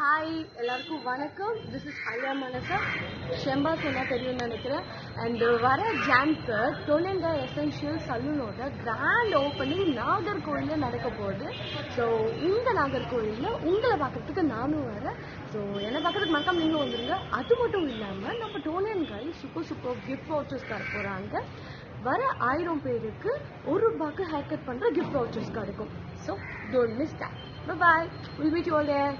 Hi எல்லாருக்கும் வணக்கம். This is ஹையா மனசா. ஷெம்பா சொன்னா தெரியும்னு நினைக்கிறேன். அண்ட் வர ஜான்க்கு டொனெண்டா எசென்ஷியல் சலூனோட கிராண்ட் ஓப்பனிங் நாகர்கோவிலில் நடக்க போகுது. ஸோ இந்த நாகர்கோவிலில் உங்களை பார்க்கறதுக்கு நானும் வரேன். ஸோ என்னை பார்க்கறதுக்கு மறக்காம நீங்களும் வந்துருங்க. அது மட்டும் இல்லாமல் நம்ம டோனன் கை சூப்பர் கிஃப்ட் வவுச்சர்ஸ் தர போகிறாங்க. வர 1000 பேருக்கு ₹1 ஹேர் கட் பண்ணுற கிஃப்ட் வவுச்சர்ஸ் கிடைக்கும். So don't miss that. Bye bye. We'll meet you all there.